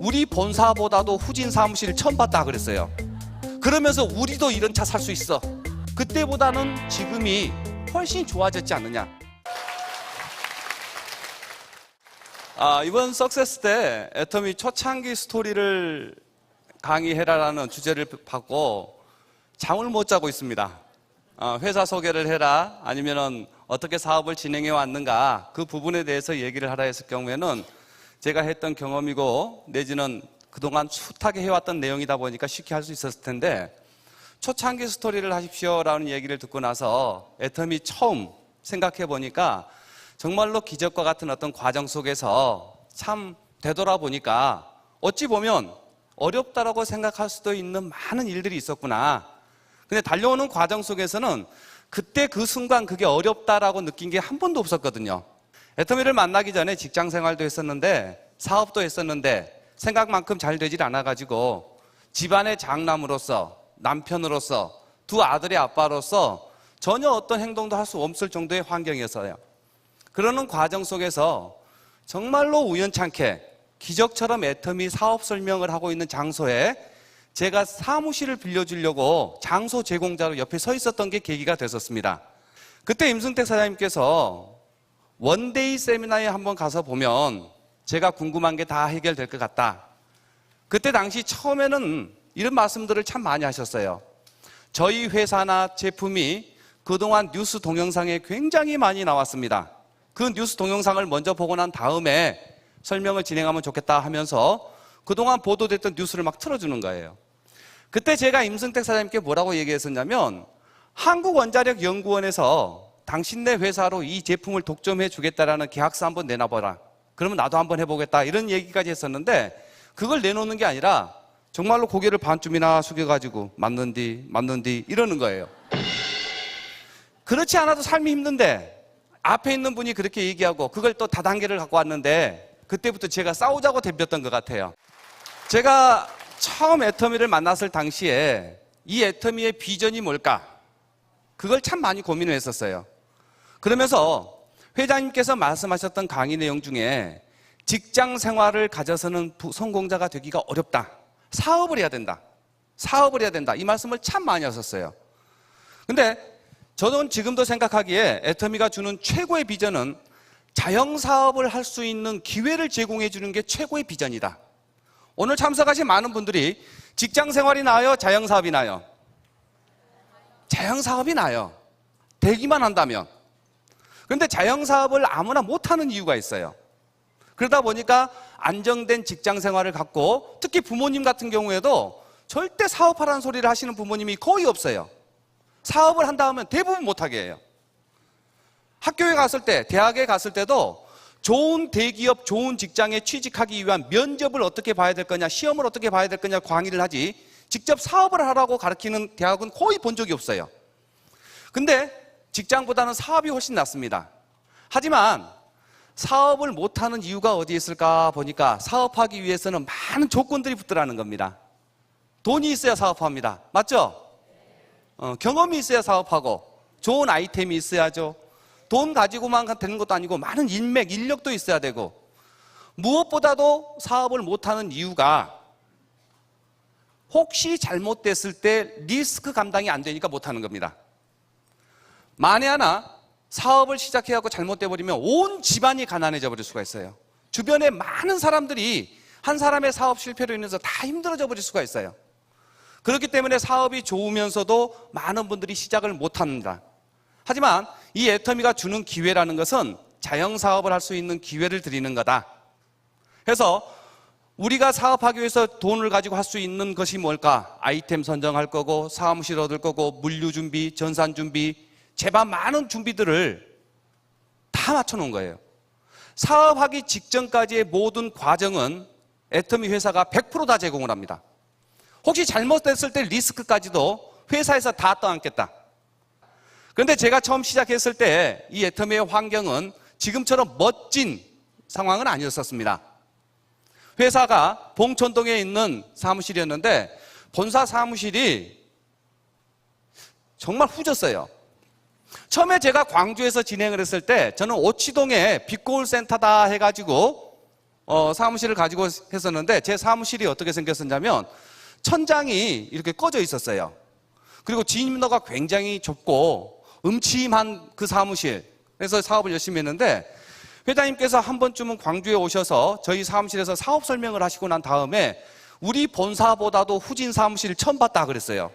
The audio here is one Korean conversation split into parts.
우리 본사보다도 후진 사무실을 처음 봤다 그랬어요. 그러면서 우리도 이런 차 살 수 있어. 그때보다는 지금이 훨씬 좋아졌지 않느냐. 이번 석세스 때 애터미 초창기 스토리를 강의해라라는 주제를 받고 잠을 못 자고 있습니다. 회사 소개를 해라, 아니면은 어떻게 사업을 진행해 왔는가, 그 부분에 대해서 얘기를 하라 했을 경우에는 제가 했던 경험이고 내지는 그동안 숱하게 해왔던 내용이다 보니까 쉽게 할 수 있었을 텐데, 초창기 스토리를 하십시오라는 얘기를 듣고 나서 애터미 처음 생각해 보니까 정말로 기적과 같은 어떤 과정 속에서 참 되돌아보니까 어찌 보면 어렵다라고 생각할 수도 있는 많은 일들이 있었구나. 근데 달려오는 과정 속에서는 그때 그 순간 그게 어렵다라고 느낀 게 한 번도 없었거든요. 애터미를 만나기 전에 직장 생활도 했었는데 사업도 했었는데 생각만큼 잘 되질 않아가지고 집안의 장남으로서, 남편으로서, 두 아들의 아빠로서 전혀 어떤 행동도 할 수 없을 정도의 환경이었어요. 그러는 과정 속에서 정말로 우연찮게 기적처럼 애터미 사업 설명을 하고 있는 장소에 제가 사무실을 빌려주려고 장소 제공자로 옆에 서 있었던 게 계기가 됐었습니다. 그때 임승택 사장님께서 원데이 세미나에 한번 가서 보면 제가 궁금한 게 다 해결될 것 같다. 그때 당시 처음에는 이런 말씀들을 참 많이 하셨어요. 저희 회사나 제품이 그동안 뉴스 동영상에 굉장히 많이 나왔습니다. 그 뉴스 동영상을 먼저 보고 난 다음에 설명을 진행하면 좋겠다 하면서 그동안 보도됐던 뉴스를 막 틀어주는 거예요. 그때 제가 임승택 사장님께 뭐라고 얘기했었냐면, 한국원자력연구원에서 당신네 회사로 이 제품을 독점해 주겠다라는 계약서 한번 내놔봐라. 그러면 나도 한번 해보겠다. 이런 얘기까지 했었는데, 그걸 내놓는 게 아니라 정말로 고개를 반쯤이나 숙여가지고 맞는디 이러는 거예요. 그렇지 않아도 삶이 힘든데 앞에 있는 분이 그렇게 얘기하고 그걸 또 다단계를 갖고 왔는데, 그때부터 제가 싸우자고 덤볐던 것 같아요. 제가 처음 애터미를 만났을 당시에 이 애터미의 비전이 뭘까? 그걸 참 많이 고민을 했었어요. 그러면서 회장님께서 말씀하셨던 강의 내용 중에 직장 생활을 가져서는 성공자가 되기가 어렵다. 사업을 해야 된다. 이 말씀을 참 많이 하셨어요. 근데 저는 지금도 생각하기에 애터미가 주는 최고의 비전은 자영사업을 할 수 있는 기회를 제공해 주는 게 최고의 비전이다. 오늘 참석하신 많은 분들이 직장생활이 나아요? 자영사업이 나아요? 자영사업이 나아요. 되기만 한다면. 그런데 자영사업을 아무나 못하는 이유가 있어요. 그러다 보니까 안정된 직장생활을 갖고, 특히 부모님 같은 경우에도 절대 사업하라는 소리를 하시는 부모님이 거의 없어요. 사업을 한다 하면 대부분 못하게 해요. 학교에 갔을 때, 대학에 갔을 때도 좋은 대기업, 좋은 직장에 취직하기 위한 면접을 어떻게 봐야 될 거냐, 시험을 어떻게 봐야 될 거냐 강의를 하지, 직접 사업을 하라고 가르치는 대학은 거의 본 적이 없어요. 근데 직장보다는 사업이 훨씬 낫습니다. 하지만 사업을 못하는 이유가 어디에 있을까 보니까 사업하기 위해서는 많은 조건들이 붙더라는 겁니다. 돈이 있어야 사업합니다. 맞죠? 경험이 있어야 사업하고, 좋은 아이템이 있어야죠. 돈 가지고만 되는 것도 아니고 많은 인맥, 인력도 있어야 되고, 무엇보다도 사업을 못하는 이유가 혹시 잘못됐을 때 리스크 감당이 안 되니까 못하는 겁니다. 만에 하나 사업을 시작해갖고 잘못돼 버리면 온 집안이 가난해져 버릴 수가 있어요. 주변에 많은 사람들이 한 사람의 사업 실패로 인해서 다 힘들어져 버릴 수가 있어요. 그렇기 때문에 사업이 좋으면서도 많은 분들이 시작을 못합니다. 하지만 이 애터미가 주는 기회라는 것은 자영사업을 할 수 있는 기회를 드리는 거다. 그래서 우리가 사업하기 위해서 돈을 가지고 할 수 있는 것이 뭘까? 아이템 선정할 거고, 사무실 얻을 거고, 물류 준비, 전산 준비, 제반 많은 준비들을 다 맞춰놓은 거예요. 사업하기 직전까지의 모든 과정은 애터미 회사가 100% 다 제공을 합니다. 혹시 잘못됐을 때 리스크까지도 회사에서 다 떠안겠다. 그런데 제가 처음 시작했을 때 이 애터미의 환경은 지금처럼 멋진 상황은 아니었었습니다. 회사가 봉천동에 있는 사무실이었는데 본사 사무실이 정말 후졌어요. 처음에 제가 광주에서 진행을 했을 때 저는 오치동에 빅고울 센터다 해가지고 사무실을 가지고 했었는데 제 사무실이 어떻게 생겼었냐면 천장이 이렇게 꺼져 있었어요. 그리고 진입로가 굉장히 좁고 음침한 그 사무실. 그래서 사업을 열심히 했는데 회장님께서 한 번쯤은 광주에 오셔서 저희 사무실에서 사업 설명을 하시고 난 다음에 우리 본사보다도 후진 사무실을 처음 봤다 그랬어요.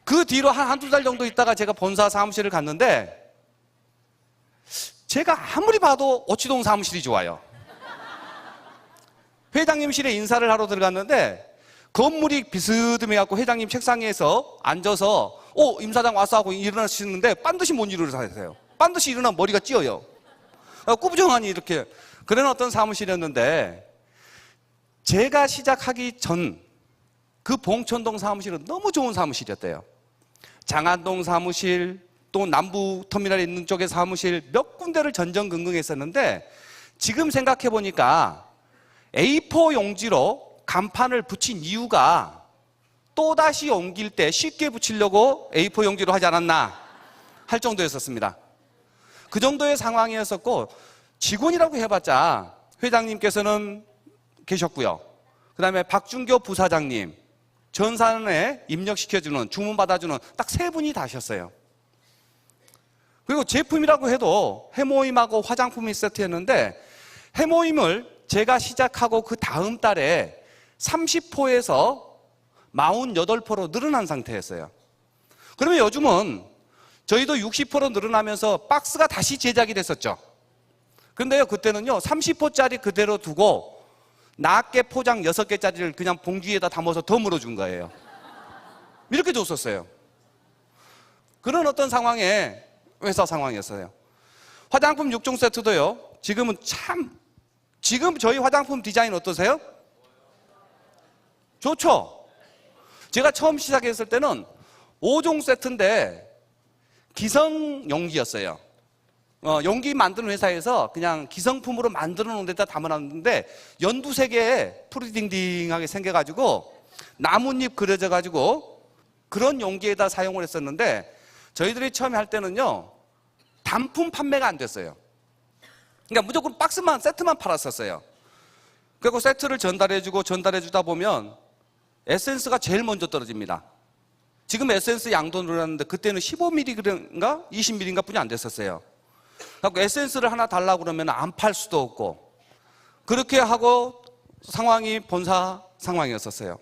그 뒤로 한두 달 정도 있다가 제가 본사 사무실을 갔는데 제가 아무리 봐도 오치동 사무실이 좋아요. 회장님실에 인사를 하러 들어갔는데 건물이 비스듬해갖고 회장님 책상에서 앉아서 임 사장 왔어 하고 일어나시는데 반드시 못 일어나세요. 반드시 일어나면 머리가 찧어요. 꾸부정하니 이렇게 그런 어떤 사무실이었는데 제가 시작하기 전 그 봉천동 사무실은 너무 좋은 사무실이었대요. 장안동 사무실 또 남부터미널에 있는 쪽의 사무실 몇 군데를 전전긍긍했었는데 지금 생각해 보니까 A4 용지로 간판을 붙인 이유가 또다시 옮길 때 쉽게 붙이려고 A4 용지로 하지 않았나 할 정도였었습니다. 그 정도의 상황이었었고 직원이라고 해봤자 회장님께서는 계셨고요. 그 다음에 박준교 부사장님, 전산에 입력시켜주는, 주문 받아주는 딱 세 분이 다셨어요. 그리고 제품이라고 해도 해모임하고 화장품이 세트였는데 해모임을 제가 시작하고 그 다음 달에 30포에서 48포로 늘어난 상태였어요. 그러면 요즘은 저희도 60포로 늘어나면서 박스가 다시 제작이 됐었죠. 그런데요, 그때는요 30포짜리 그대로 두고 낱개 포장 6개짜리를 그냥 봉지에다 담아서 더 물어준 거예요. 이렇게 줬었어요. 그런 어떤 상황에 회사 상황이었어요. 화장품 6종 세트도요, 지금은 지금 저희 화장품 디자인 어떠세요? 좋죠? 제가 처음 시작했을 때는 5종 세트인데 기성 용기였어요. 용기 만드는 회사에서 그냥 기성품으로 만들어 놓은 데다 담아놨는데 연두세 개에 푸르딩딩하게 생겨가지고 나뭇잎 그려져가지고 그런 용기에다 사용을 했었는데 저희들이 처음에 할 때는요 단품 판매가 안 됐어요. 그러니까 무조건 박스만 세트만 팔았었어요. 그리고 세트를 전달해주다 보면 에센스가 제일 먼저 떨어집니다. 지금 에센스 양도 늘었는데 그때는 15mg인가 20mg인가 뿐이 안 됐었어요. 그래서 에센스를 하나 달라고 그러면 안 팔 수도 없고 그렇게 하고 상황이 본사 상황이었었어요.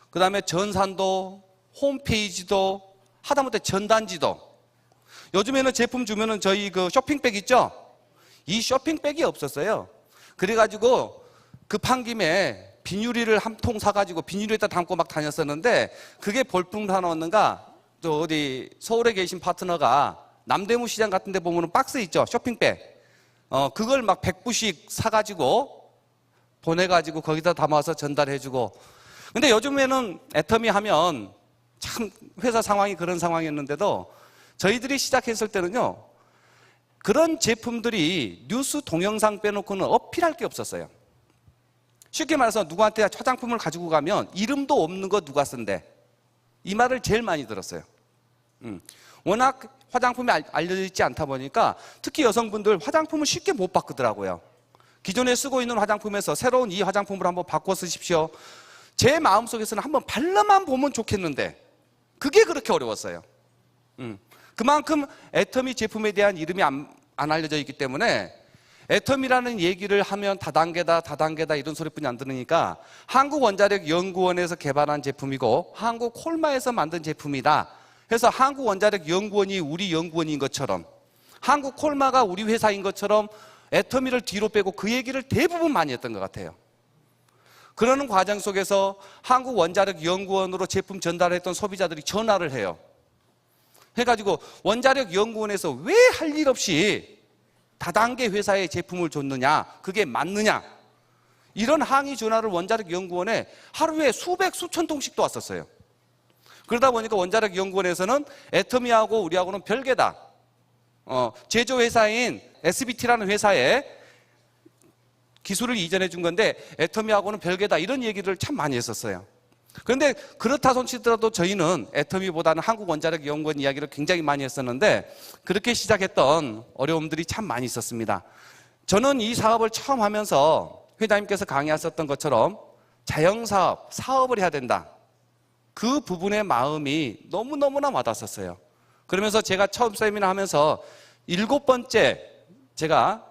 그 다음에 전산도 홈페이지도 하다못해 전단지도 요즘에는 제품 주면은 저희 그 쇼핑백 있죠? 이 쇼핑백이 없었어요. 그래가지고 급한 김에 비닐을 한 통 사가지고 비닐에다 담고 막 다녔었는데 그게 볼품 사나웠는가 또 어디 서울에 계신 파트너가 남대문 시장 같은 데 보면 박스 있죠? 쇼핑백. 그걸 막 100부씩 사가지고 보내가지고 거기다 담아서 전달해주고. 근데 요즘에는 애터미 하면 참 회사 상황이 그런 상황이었는데도 저희들이 시작했을 때는요 그런 제품들이 뉴스 동영상 빼놓고는 어필할 게 없었어요. 쉽게 말해서 누구한테 화장품을 가지고 가면 이름도 없는 거 누가 쓴대 이 말을 제일 많이 들었어요. 워낙 화장품이 알려져 있지 않다 보니까 특히 여성분들 화장품을 쉽게 못 바꾸더라고요. 기존에 쓰고 있는 화장품에서 새로운 이 화장품을 한번 바꿔 쓰십시오. 제 마음속에서는 한번 발라만 보면 좋겠는데 그게 그렇게 어려웠어요. 그만큼 애터미 제품에 대한 이름이 안 알려져 있기 때문에 애텀이라는 얘기를 하면 다단계다 이런 소리뿐이 안 들으니까 한국원자력연구원에서 개발한 제품이고 한국 콜마에서 만든 제품이다 해서 한국원자력연구원이 우리 연구원인 것처럼 한국 콜마가 우리 회사인 것처럼 애터미를 뒤로 빼고 그 얘기를 대부분 많이 했던 것 같아요. 그러는 과정 속에서 한국원자력연구원으로 제품 전달했던 소비자들이 전화를 해요. 해가지고 원자력연구원에서 왜 할 일 없이 다단계 회사에 제품을 줬느냐, 그게 맞느냐, 이런 항의 전화를 원자력연구원에 하루에 수백 수천 통씩도 왔었어요. 그러다 보니까 원자력연구원에서는 애터미하고 우리하고는 별개다, 제조회사인 SBT라는 회사에 기술을 이전해 준 건데 애터미하고는 별개다, 이런 얘기를 참 많이 했었어요. 그런데 그렇다 손치더라도 저희는 애터미보다는 한국원자력연구원 이야기를 굉장히 많이 했었는데 그렇게 시작했던 어려움들이 참 많이 있었습니다. 저는 이 사업을 처음 하면서 회장님께서 강의하셨던 것처럼 자영사업, 사업을 해야 된다. 그 부분의 마음이 너무너무나 와닿았어요. 그러면서 제가 처음 세미나 하면서 7번째 제가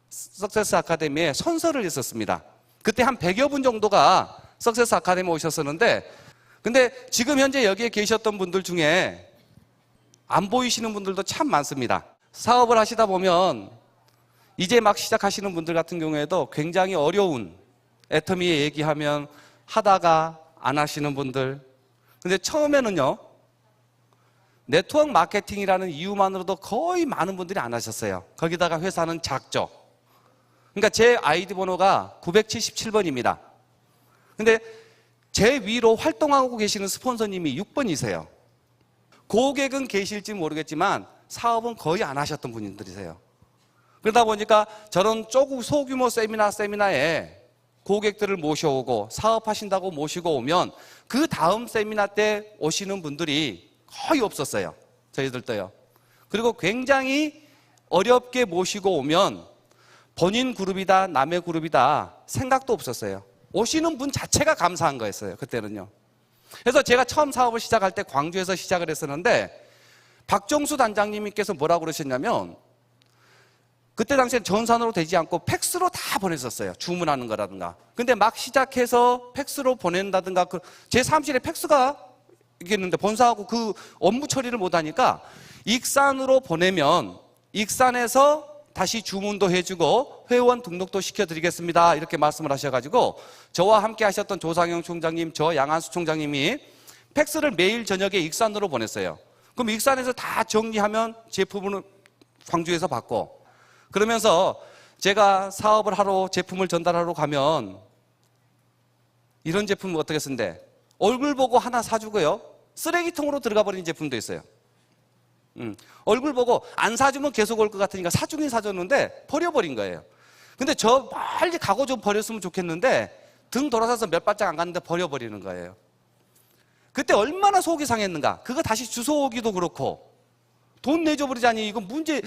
석세스 아카데미에 선서를 했었습니다. 그때 한 100여 분 정도가 석세스 아카데미 오셨었는데, 근데 지금 현재 여기에 계셨던 분들 중에 안 보이시는 분들도 참 많습니다. 사업을 하시다 보면 이제 막 시작하시는 분들 같은 경우에도 굉장히 어려운, 애터미에 얘기하면 하다가 안 하시는 분들. 근데 처음에는요, 네트워크 마케팅이라는 이유만으로도 거의 많은 분들이 안 하셨어요. 거기다가 회사는 작죠. 그러니까 제 아이디 번호가 977번입니다. 근데 제 위로 활동하고 계시는 스폰서님이 6번이세요. 고객은 계실지 모르겠지만 사업은 거의 안 하셨던 분들이세요. 그러다 보니까 저런 소규모 세미나에 고객들을 모셔오고 사업하신다고 모시고 오면 그 다음 세미나 때 오시는 분들이 거의 없었어요. 저희들도요. 그리고 굉장히 어렵게 모시고 오면 본인 그룹이다, 남의 그룹이다 생각도 없었어요. 오시는 분 자체가 감사한 거였어요. 그때는요. 그래서 제가 처음 사업을 시작할 때 광주에서 시작을 했었는데 박정수 단장님께서 뭐라고 그러셨냐면 그때 당시엔 전산으로 되지 않고 팩스로 다 보냈었어요. 주문하는 거라든가. 근데 막 시작해서 팩스로 보낸다든가 제 사무실에 팩스가 있는데 본사하고 그 업무 처리를 못하니까 익산으로 보내면 익산에서 다시 주문도 해주고 회원 등록도 시켜드리겠습니다. 이렇게 말씀을 하셔가지고 저와 함께 하셨던 조상영 총장님, 저 양한수 총장님이 팩스를 매일 저녁에 익산으로 보냈어요. 그럼 익산에서 다 정리하면 제품을 광주에서 받고, 그러면서 제가 사업을 하러 제품을 전달하러 가면 이런 제품을 어떻게 쓴대? 얼굴 보고 하나 사주고요, 쓰레기통으로 들어가 버린 제품도 있어요. 얼굴 보고 안 사주면 계속 올 것 같으니까 사주긴 사줬는데 버려버린 거예요. 근데 저 빨리 가고 좀 버렸으면 좋겠는데 등 돌아서서 몇 발짝 안 갔는데 버려버리는 거예요. 그때 얼마나 속이 상했는가. 그거 다시 주워 오기도 그렇고 돈 내줘 버리자니 이거 문제.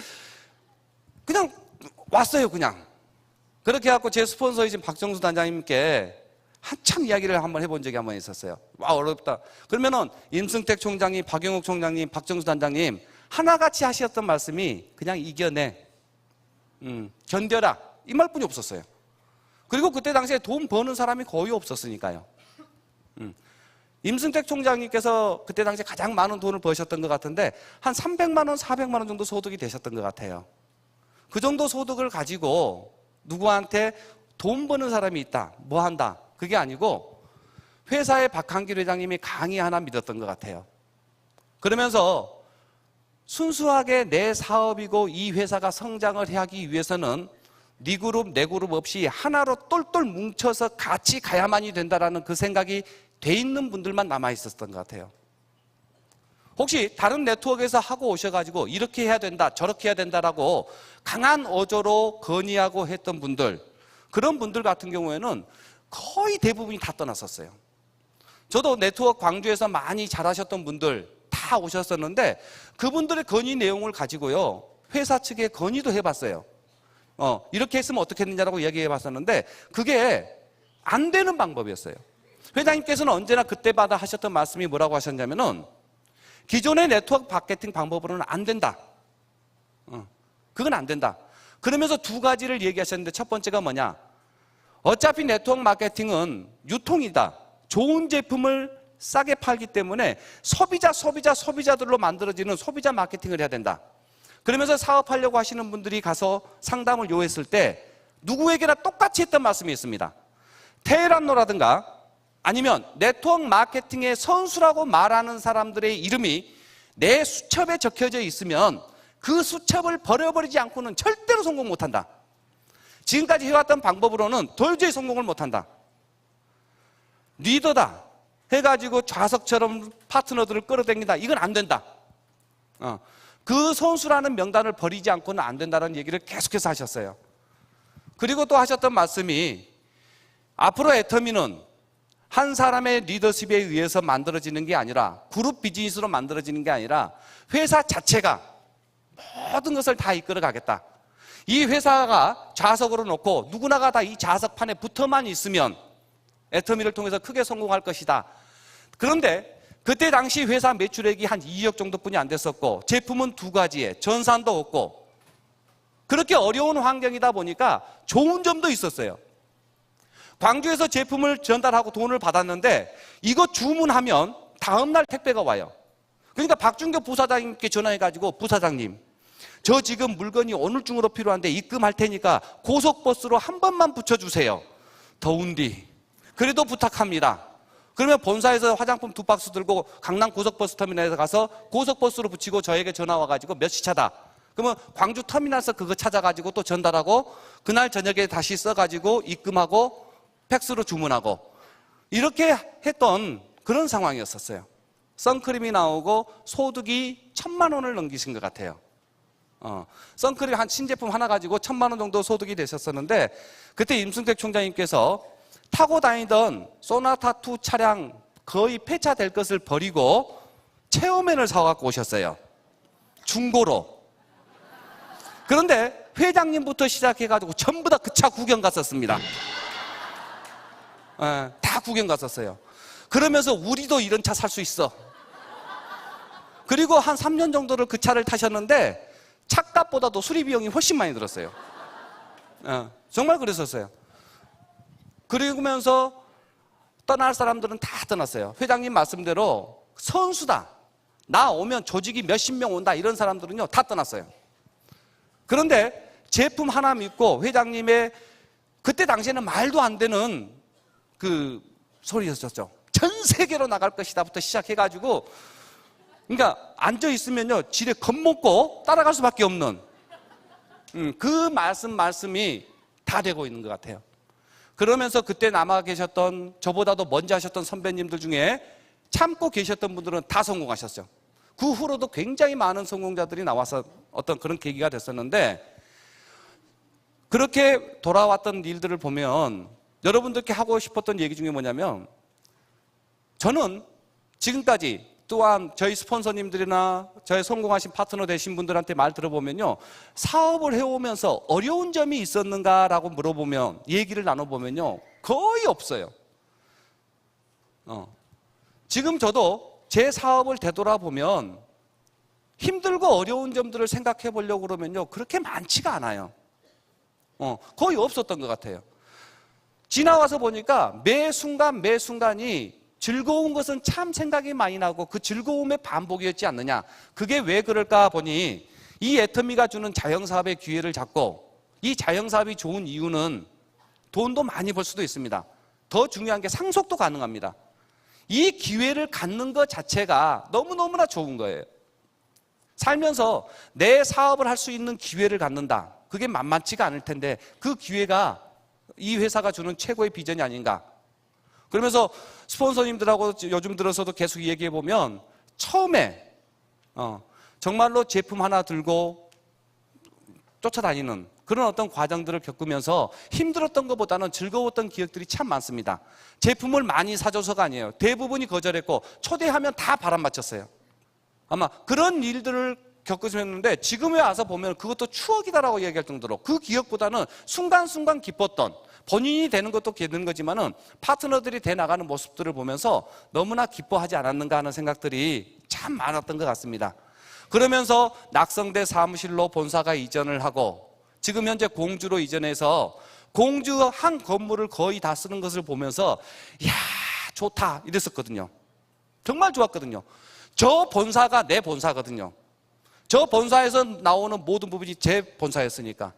그냥 왔어요. 그냥 그렇게 해갖고 제 스폰서이신 박정수 단장님께 한참 이야기를 한번 해본 적이 한번 있었어요. 와, 어렵다. 그러면은 임승택 총장님, 박영욱 총장님, 박정수 단장님 하나같이 하셨던 말씀이 그냥 이겨내, 견뎌라, 이 말뿐이 없었어요. 그리고 그때 당시에 돈 버는 사람이 거의 없었으니까요. 임승택 총장님께서 그때 당시에 가장 많은 돈을 버셨던 것 같은데 한 300만 원, 400만 원 정도 소득이 되셨던 것 같아요. 그 정도 소득을 가지고 누구한테 돈 버는 사람이 있다, 뭐 한다, 그게 아니고 회사의 박한길 회장님이 강의 하나 믿었던 것 같아요. 그러면서 순수하게 내 사업이고 이 회사가 성장을 하기 위해서는 네 그룹, 내 그룹 없이 하나로 똘똘 뭉쳐서 같이 가야만이 된다라는 그 생각이 돼 있는 분들만 남아 있었던 것 같아요. 혹시 다른 네트워크에서 하고 오셔가지고 이렇게 해야 된다, 저렇게 해야 된다라고 강한 어조로 건의하고 했던 분들, 그런 분들 같은 경우에는 거의 대부분이 다 떠났었어요. 저도 네트워크 광주에서 많이 잘하셨던 분들 다 오셨었는데 그분들의 건의 내용을 가지고요, 회사 측에 건의도 해봤어요. 이렇게 했으면 어떻게 했느냐라고 얘기해 봤었는데 그게 안 되는 방법이었어요. 회장님께서는 언제나 그때마다 하셨던 말씀이 뭐라고 하셨냐면은 기존의 네트워크 마케팅 방법으로는 안 된다. 그건 안 된다. 그러면서 두 가지를 얘기하셨는데 첫 번째가 뭐냐? 어차피 네트워크 마케팅은 유통이다. 좋은 제품을 싸게 팔기 때문에 소비자들로 만들어지는 소비자 마케팅을 해야 된다. 그러면서 사업하려고 하시는 분들이 가서 상담을 요했을 때 누구에게나 똑같이 했던 말씀이 있습니다. 테헤란노라든가 아니면 네트워크 마케팅의 선수라고 말하는 사람들의 이름이 내 수첩에 적혀져 있으면 그 수첩을 버려버리지 않고는 절대로 성공 못한다. 지금까지 해왔던 방법으로는 도저히 성공을 못한다. 리더다 해가지고 좌석처럼 파트너들을 끌어당긴다, 이건 안 된다. 그 선수라는 명단을 버리지 않고는 안 된다는 얘기를 계속해서 하셨어요. 그리고 또 하셨던 말씀이 앞으로 애터미는 한 사람의 리더십에 의해서 만들어지는 게 아니라 그룹 비즈니스로 만들어지는 게 아니라 회사 자체가 모든 것을 다 이끌어 가겠다. 이 회사가 좌석으로 놓고 누구나가 다 이 좌석판에 붙어만 있으면 애터미를 통해서 크게 성공할 것이다. 그런데 그때 당시 회사 매출액이 한 2억 정도뿐이 안 됐었고 제품은 2가지에 전산도 없고 그렇게 어려운 환경이다 보니까 좋은 점도 있었어요. 광주에서 제품을 전달하고 돈을 받았는데 이거 주문하면 다음날 택배가 와요. 그러니까 박준교 부사장님께 전화해가지고 부사장님 저 지금 물건이 오늘 중으로 필요한데 입금할 테니까 고속버스로 한 번만 붙여주세요. 더운디 그래도 부탁합니다. 그러면 본사에서 화장품 2박스 들고 강남 고속버스 터미널에 가서 고속버스로 붙이고 저에게 전화 와가지고 몇 시차다. 그러면 광주 터미널에서 그거 찾아가지고 또 전달하고 그날 저녁에 다시 써가지고 입금하고 팩스로 주문하고 이렇게 했던 그런 상황이었었어요. 선크림이 나오고 소득이 1,000만 원을 넘기신 것 같아요. 선크림 한 신제품 하나 가지고 1,000만 원 정도 소득이 되셨었는데 그때 임승택 총장님께서 타고 다니던 소나타2 차량 거의 폐차될 것을 버리고 체어맨을 사갖고 오셨어요. 중고로. 그런데 회장님부터 시작해가지고 전부 다 그 차 구경 갔었습니다. 다 구경 갔었어요. 그러면서 우리도 이런 차 살 수 있어. 그리고 한 3년 정도를 그 차를 타셨는데 차값보다도 수리 비용이 훨씬 많이 들었어요. 정말 그랬었어요. 그러면서 떠날 사람들은 다 떠났어요. 회장님 말씀대로 선수다. 나 오면 조직이 몇십 명 온다. 이런 사람들은요 다 떠났어요. 그런데 제품 하나 믿고 회장님의 그때 당시에는 말도 안 되는 그 소리였었죠. 전 세계로 나갈 것이다부터 시작해가지고 그러니까 앉아있으면요 지레 겁먹고 따라갈 수밖에 없는 그 말씀이 다 되고 있는 것 같아요. 그러면서 그때 남아 계셨던 저보다도 먼저 하셨던 선배님들 중에 참고 계셨던 분들은 다 성공하셨죠. 그 후로도 굉장히 많은 성공자들이 나와서 어떤 그런 계기가 됐었는데 그렇게 돌아왔던 일들을 보면 여러분들께 하고 싶었던 얘기 중에 뭐냐면 저는 지금까지 또한 저희 스폰서님들이나 저희 성공하신 파트너 되신 분들한테 말 들어보면요 사업을 해오면서 어려운 점이 있었는가라고 물어보면 얘기를 나눠보면요 거의 없어요. 지금 저도 제 사업을 되돌아보면 힘들고 어려운 점들을 생각해 보려고 그러면요 그렇게 많지가 않아요. 거의 없었던 것 같아요. 지나와서 보니까 매 순간이 즐거운 것은 참 생각이 많이 나고 그 즐거움의 반복이었지 않느냐. 그게 왜 그럴까 보니 이 애터미가 주는 자영사업의 기회를 잡고 이 자영사업이 좋은 이유는 돈도 많이 벌 수도 있습니다. 더 중요한 게 상속도 가능합니다. 이 기회를 갖는 것 자체가 너무너무나 좋은 거예요. 살면서 내 사업을 할 수 있는 기회를 갖는다. 그게 만만치가 않을 텐데 그 기회가 이 회사가 주는 최고의 비전이 아닌가. 그러면서 스폰서님들하고 요즘 들어서도 계속 얘기해 보면 처음에 정말로 제품 하나 들고 쫓아다니는 그런 어떤 과정들을 겪으면서 힘들었던 것보다는 즐거웠던 기억들이 참 많습니다. 제품을 많이 사줘서가 아니에요. 대부분이 거절했고 초대하면 다 바람 맞췄어요. 아마 그런 일들을 겪으셨는데 지금에 와서 보면 그것도 추억이다라고 얘기할 정도로 그 기억보다는 순간순간 기뻤던 본인이 되는 것도 되는 거지만은 파트너들이 돼 나가는 모습들을 보면서 너무나 기뻐하지 않았는가 하는 생각들이 참 많았던 것 같습니다. 그러면서 낙성대 사무실로 본사가 이전을 하고 지금 현재 공주로 이전해서 공주 한 건물을 거의 다 쓰는 것을 보면서 이야 좋다 이랬었거든요. 정말 좋았거든요. 저 본사가 내 본사거든요. 저 본사에서 나오는 모든 부분이 제 본사였으니까.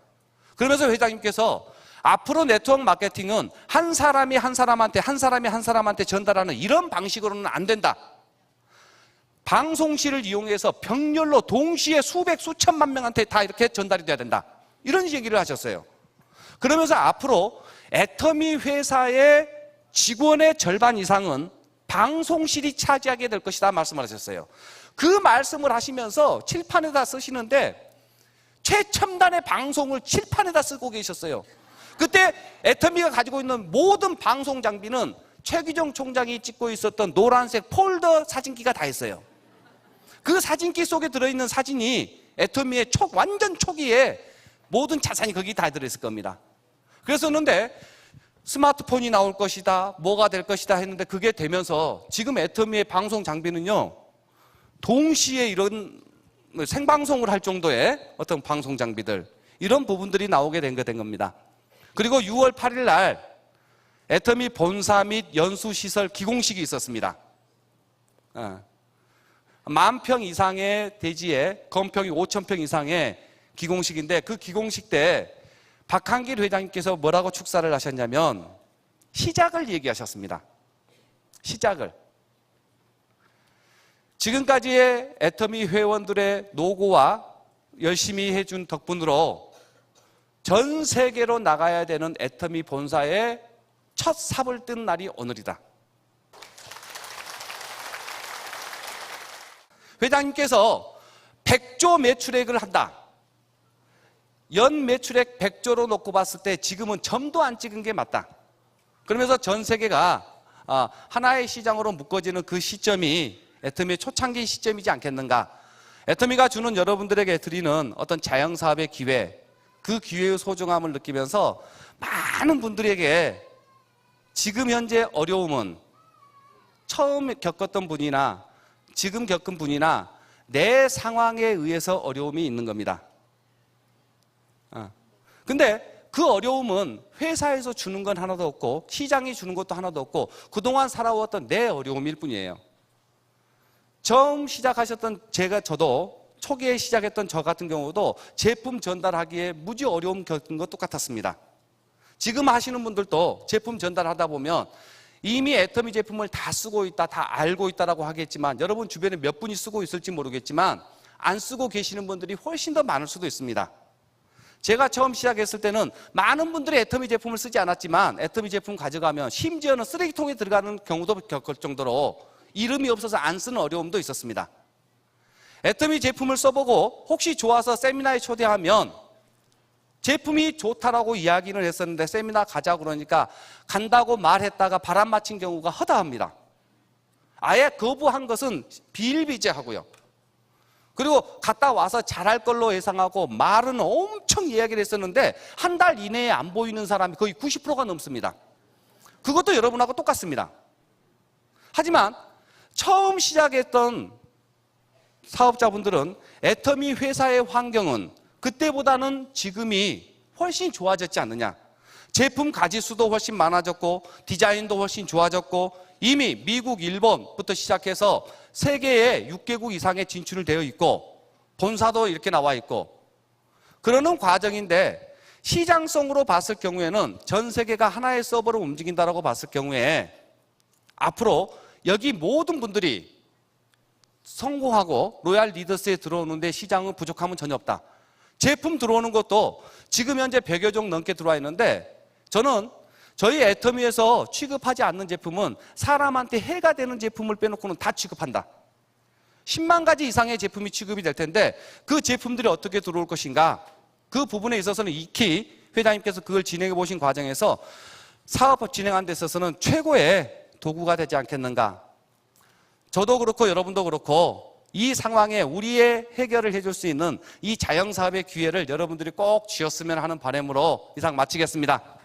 그러면서 회장님께서 앞으로 네트워크 마케팅은 한 사람이 한 사람한테 전달하는 이런 방식으로는 안 된다. 방송실을 이용해서 병렬로 동시에 수백 수천만 명한테 다 이렇게 전달이 돼야 된다. 이런 얘기를 하셨어요. 그러면서 앞으로 애터미 회사의 직원의 절반 이상은 방송실이 차지하게 될 것이다 말씀을 하셨어요. 그 말씀을 하시면서 칠판에다 쓰시는데 최첨단의 방송을 칠판에다 쓰고 계셨어요. 그때 애터미가 가지고 있는 모든 방송 장비는 최규정 총장이 찍고 있었던 노란색 폴더 사진기가 다 있어요. 그 사진기 속에 들어있는 사진이 애터미의 완전 초기에 모든 자산이 거기 다 들어있을 겁니다. 그랬었는데 스마트폰이 나올 것이다, 뭐가 될 것이다 했는데 그게 되면서 지금 애터미의 방송 장비는요, 동시에 이런 생방송을 할 정도의 어떤 방송 장비들, 이런 부분들이 나오게 된 겁니다. 그리고 6월 8일 날 애터미 본사 및 연수시설 기공식이 있었습니다. 10,000평 이상의 대지에 건평이 5,000평 이상의 기공식인데, 그 기공식 때 박한길 회장님께서 뭐라고 축사를 하셨냐면 시작을 얘기하셨습니다. 시작을. 지금까지의 애터미 회원들의 노고와 열심히 해준 덕분으로 전 세계로 나가야 되는 애터미 본사의 첫 삽을 뜬 날이 오늘이다. 회장님께서 100조 매출액을 한다. 연 매출액 100조로 놓고 봤을 때 지금은 점도 안 찍은 게 맞다. 그러면서 전 세계가 하나의 시장으로 묶어지는 그 시점이 애터미의 초창기 시점이지 않겠는가. 애터미가 주는 여러분들에게 드리는 어떤 자영사업의 기회, 그 기회의 소중함을 느끼면서 많은 분들에게 지금 현재 어려움은 처음 겪었던 분이나 지금 겪은 분이나 내 상황에 의해서 어려움이 있는 겁니다. 근데 그 어려움은 회사에서 주는 건 하나도 없고 시장이 주는 것도 하나도 없고 그동안 살아왔던 내 어려움일 뿐이에요. 처음 시작하셨던 저도 초기에 시작했던 저 같은 경우도 제품 전달하기에 무지 어려움 겪은 것 똑같았습니다. 지금 하시는 분들도 제품 전달하다 보면 이미 애터미 제품을 다 쓰고 있다, 다 알고 있다라고 하겠지만 여러분 주변에 몇 분이 쓰고 있을지 모르겠지만 안 쓰고 계시는 분들이 훨씬 더 많을 수도 있습니다. 제가 처음 시작했을 때는 많은 분들이 애터미 제품을 쓰지 않았지만 애터미 제품 가져가면 심지어는 쓰레기통에 들어가는 경우도 겪을 정도로 이름이 없어서 안 쓰는 어려움도 있었습니다. 애터미 제품을 써보고 혹시 좋아서 세미나에 초대하면 제품이 좋다라고 이야기를 했었는데 세미나 가자고 그러니까 간다고 말했다가 바람 맞힌 경우가 허다합니다. 아예 거부한 것은 비일비재하고요. 그리고 갔다 와서 잘할 걸로 예상하고 말은 엄청 이야기를 했었는데 한 달 이내에 안 보이는 사람이 거의 90%가 넘습니다. 그것도 여러분하고 똑같습니다. 하지만 처음 시작했던 사업자분들은 애터미 회사의 환경은 그때보다는 지금이 훨씬 좋아졌지 않느냐. 제품 가지수도 훨씬 많아졌고 디자인도 훨씬 좋아졌고 이미 미국, 일본부터 시작해서 세계에 6개국 이상에 진출되어 있고 본사도 이렇게 나와 있고 그러는 과정인데 시장성으로 봤을 경우에는 전 세계가 하나의 서버로 움직인다고 봤을 경우에 앞으로 여기 모든 분들이 성공하고 로얄 리더스에 들어오는데 시장은 부족함은 전혀 없다. 제품 들어오는 것도 지금 현재 100여 종 넘게 들어와 있는데 저는 저희 애터미에서 취급하지 않는 제품은 사람한테 해가 되는 제품을 빼놓고는 다 취급한다. 10만 가지 이상의 제품이 취급이 될 텐데 그 제품들이 어떻게 들어올 것인가, 그 부분에 있어서는 익히 회장님께서 그걸 진행해 보신 과정에서 사업 진행하는 데 있어서는 최고의 도구가 되지 않겠는가. 저도 그렇고 여러분도 그렇고 이 상황에 우리의 해결을 해줄 수 있는 이 자영사업의 기회를 여러분들이 꼭 쥐었으면 하는 바람으로 이상 마치겠습니다.